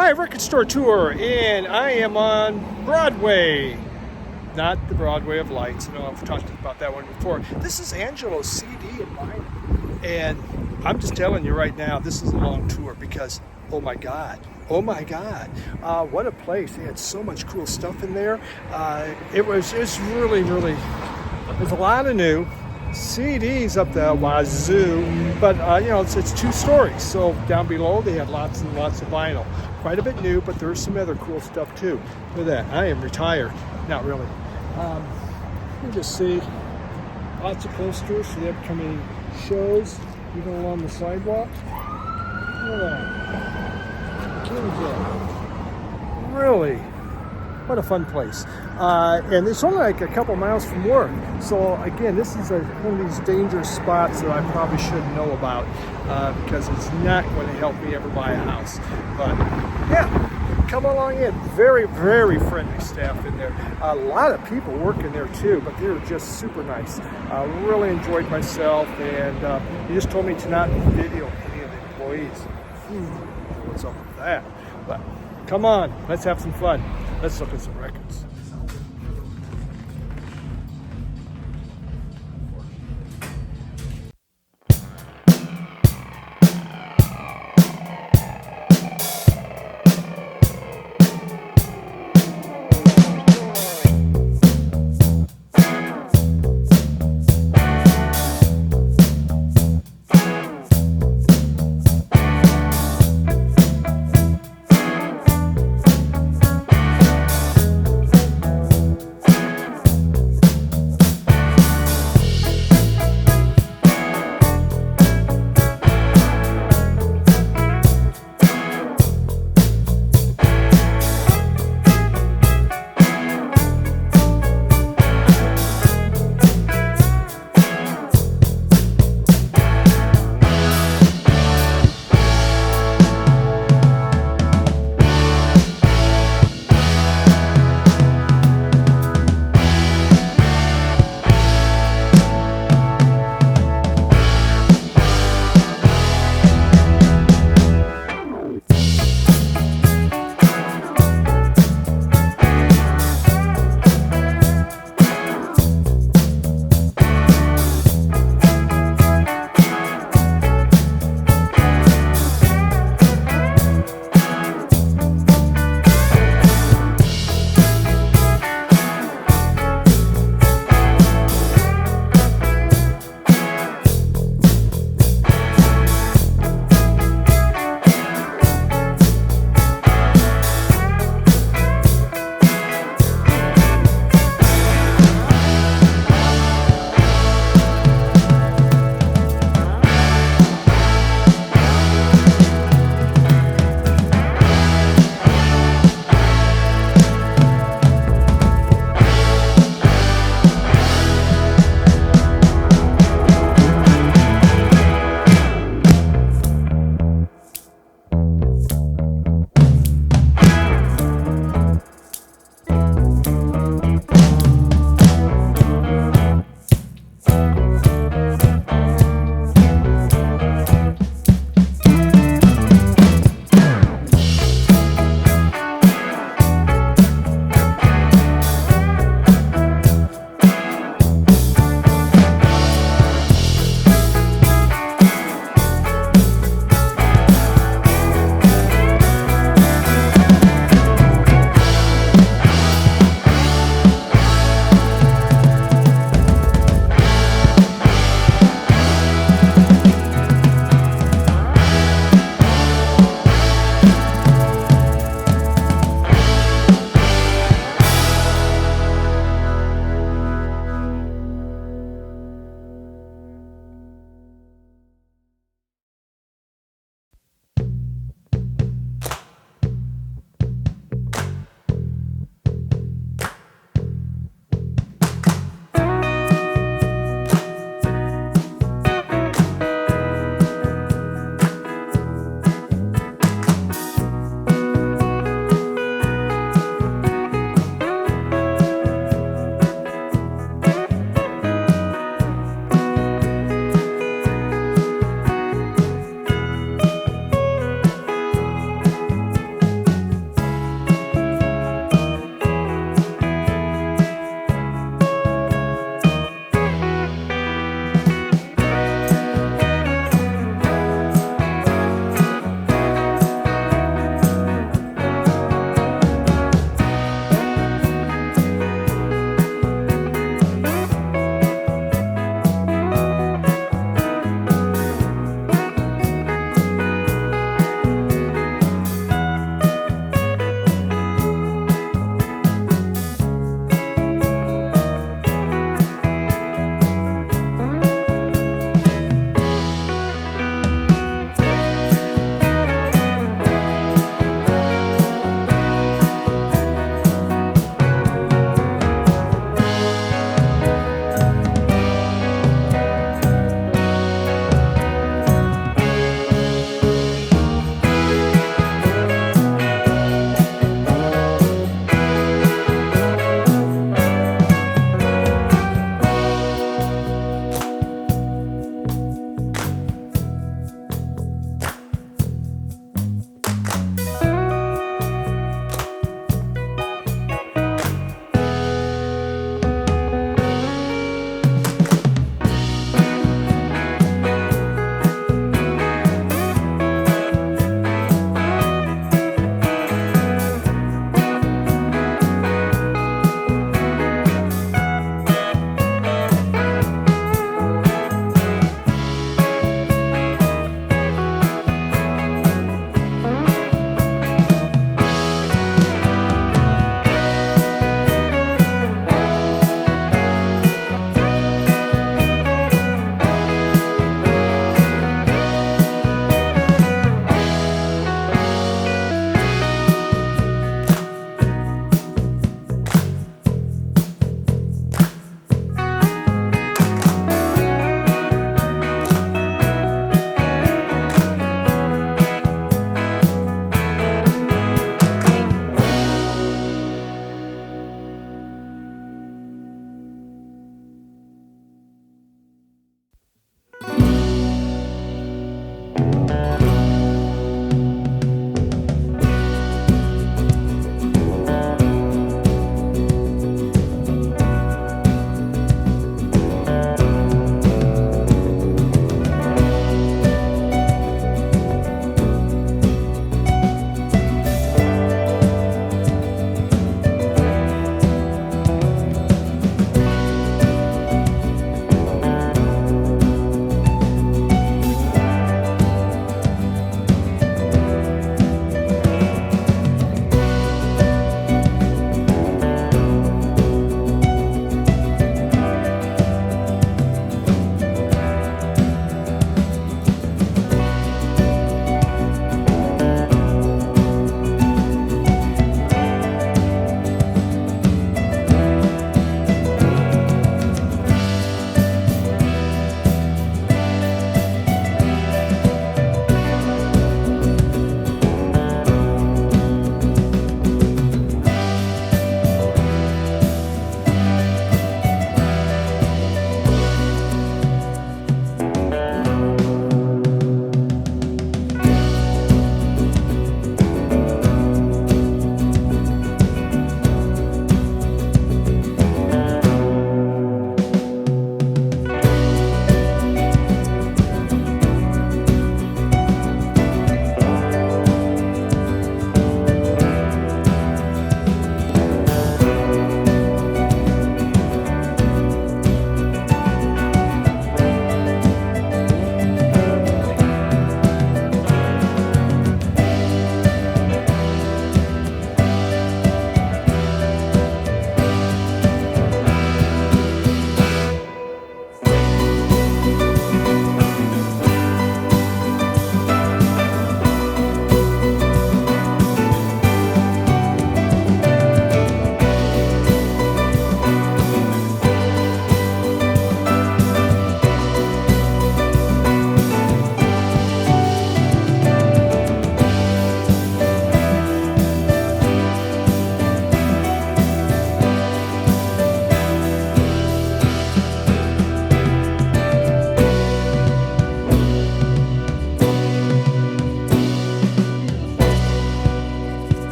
Hi, Record Store Tour, and I am on Broadway. Not the Broadway of Lights. I know I've talked about that one before. This is Angelos CD in mine. And I'm just telling you right now, this is a long tour because, oh my God, what a place. They had so much cool stuff in there. It's really, there's a lot of new CDs up the wazoo, but it's 2 stories. So down below they had lots and lots of vinyl. Quite a bit new, but there's some other cool stuff too. Look at that. I am retired. Not really. You just see lots of posters for the upcoming shows, even along the sidewalk. Look at that. Really, what a fun place. And it's only like a couple miles from work. So again, this is one of these dangerous spots that I probably shouldn't know about because it's not going to help me ever buy a house. But yeah, come along in. Very, very friendly staff in there. A lot of people working there too, but they were just super nice. I really enjoyed myself, and he just told me to not video any of the employees. What's up with that? But come on, let's have some fun. Let's look at some records.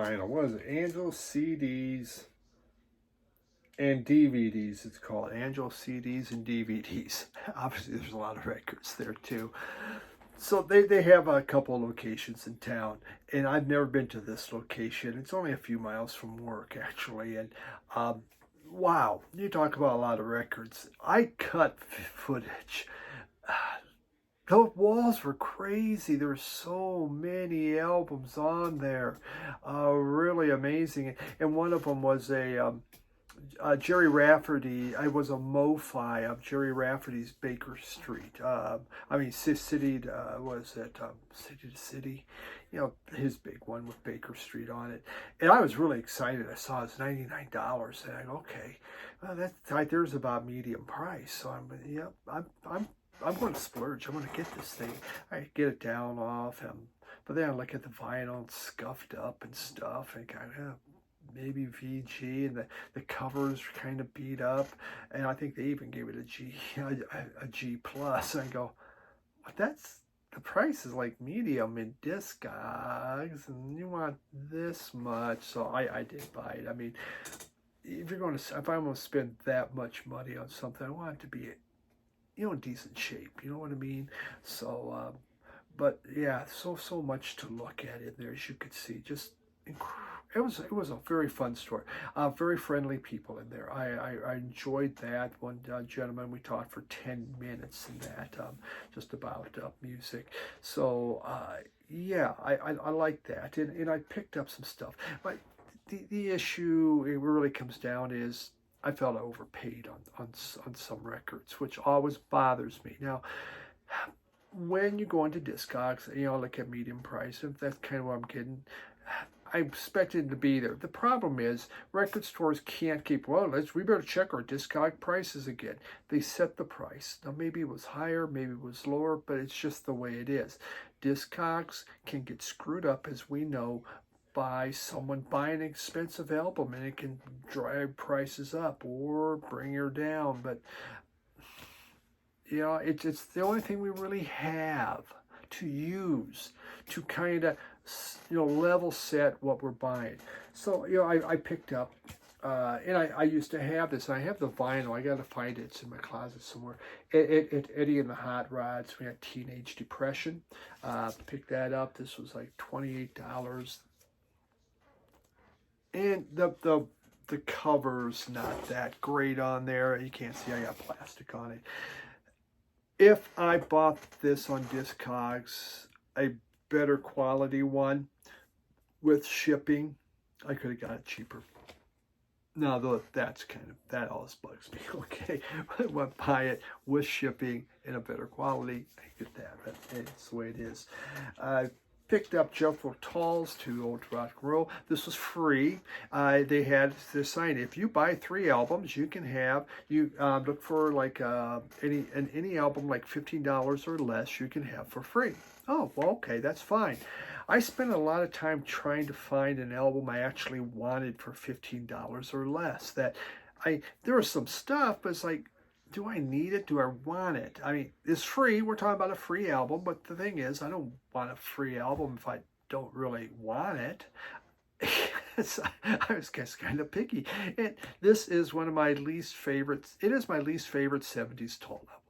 vinyl. What is it? Angelos CDs and DVDs, it's called. Angelos CDs and DVDs. Obviously, there's a lot of records there, too. So they have a couple of locations in town, and I've never been to this location. It's only a few miles from work, actually, and wow, you talk about a lot of records. I cut footage. Those walls were crazy. There were so many albums on there. Really amazing. And one of them was a Jerry Rafferty. I was a MoFi of Jerry Rafferty's Baker Street. City, was it City to City? You know, his big one with Baker Street on it. And I was really excited. I saw it's $99, and I go, okay, well, that's right there's about medium price. So I'm going to splurge. I'm going to get this thing. I get it down off him. But then I look at the vinyl, it's scuffed up and stuff, and kind of maybe VG, and the covers are kind of beat up, and I think they even gave it a G plus. And I go, but that's the price is like medium in Discogs, and you want this much, so I did buy it. I mean, if I'm going to spend that much money on something, I want it to be, you know, in decent shape. You know what I mean? So, but yeah, so much to look at in there, as you could see. Just it was a very fun store. Very friendly people in there. I enjoyed that. One gentleman, we talked for 10 minutes in that, just about music. So yeah, I like that, and I picked up some stuff. But the issue it really comes down is I felt I overpaid on some records, which always bothers me. Now, when you go into Discogs, you know, look at medium price, if that's kind of what I'm getting, I expected it to be there. The problem is record stores can't keep, we better check our Discog prices again. They set the price. Now, maybe it was higher, maybe it was lower, but it's just the way it is. Discogs can get screwed up, as we know, by someone buying an expensive album, and it can drive prices up or bring her down. But you know, it's the only thing we really have to use to kind of, you know, level set what we're buying. So, you know, I picked up, and I used to have this. I have the vinyl. I got to find it. It's in my closet somewhere. Eddie and the Hot Rods. We had Teenage Depression. Picked that up. This was like $28. And the cover's not that great on there. You can't see I got plastic on it. If I bought this on Discogs, a better quality one with shipping, I could have got it cheaper. Now, that always bugs me. Okay, I want to buy it with shipping and a better quality. I get that, but it's the way it is. Picked up Jethro Tull's Too Old to Rock and Roll. This was free. They had this sign: if you buy 3 albums, you can have, look for like any album like $15 or less, you can have for free. Oh, well, okay, that's fine. I spent a lot of time trying to find an album I actually wanted for $15 or less. There was some stuff, but it's like, do I need it? Do I want it? I mean, it's free. We're talking about a free album, but the thing is, I don't want a free album if I don't really want it. I was kind of picky. And this is one of my least favorites. It is my least favorite 70s Tull album.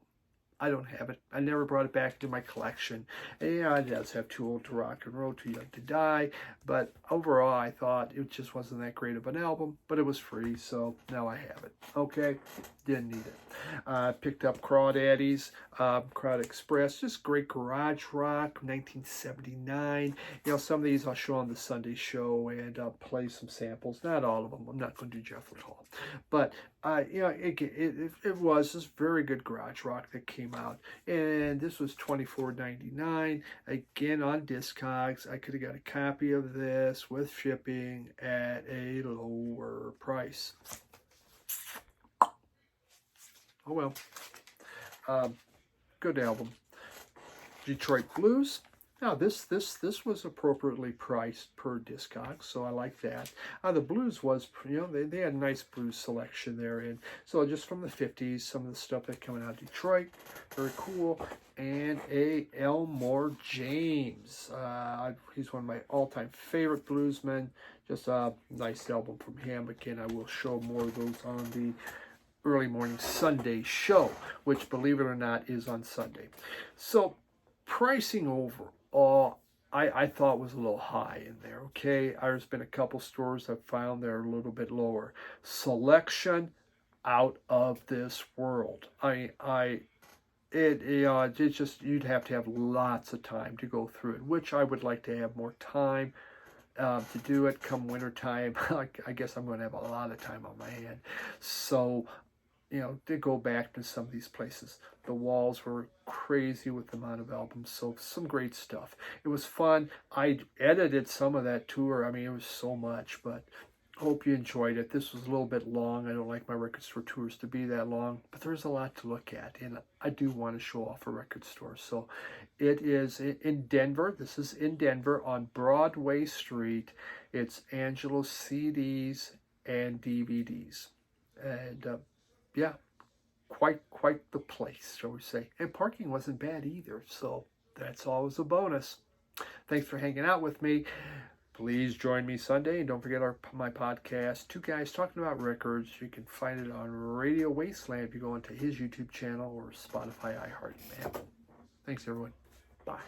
I don't have it. I never brought it back into my collection. And, yeah, it does have Too Old to Rock and Roll, Too Young to Die. But overall, I thought it just wasn't that great of an album. But it was free, so now I have it. Okay? Didn't need it. Picked up Crawdaddy's, Crowd Express. Just great garage rock, 1979. You know, some of these I'll show on the Sunday show and play some samples. Not all of them. I'm not going to do Jethro Tull. But, you know, it was this very good garage rock that came out. And this was $24.99. Again, on Discogs. I could have got a copy of this with shipping at a lower price. Oh well. Good album. Detroit Blues. Now this was appropriately priced per Discogs, so I like that. The blues was, they had a nice blues selection there, and so just from the 50s, some of the stuff that coming out of Detroit, very cool. And a Elmore James. He's one of my all-time favorite bluesmen. Just a nice album from him. Again, I will show more of those on the early morning Sunday show, which, believe it or not, is on Sunday. So pricing overall, I thought was a little high in there. Okay, there's been a couple stores I've found they're a little bit lower. Selection out of this world. It's just, you'd have to have lots of time to go through it, which I would like to have more time to do it come winter time. I guess I'm going to have a lot of time on my hand. So, to go back to some of these places. The walls were crazy with the amount of albums, so some great stuff. It was fun. I edited some of that tour. I mean, it was so much, but hope you enjoyed it. This was a little bit long. I don't like my record store tours to be that long, but there's a lot to look at, and I do want to show off a record store. So it is in Denver. This is in Denver on Broadway Street. It's Angelos CDs and DVDs. And yeah, quite the place, shall we say. And parking wasn't bad either, so that's always a bonus. Thanks for hanging out with me. Please join me Sunday, and don't forget my podcast, Two Guys Talking About Records. You can find it on Radio Wasteland if you go into his YouTube channel or Spotify, iHeart, and Apple. Thanks, everyone. Bye.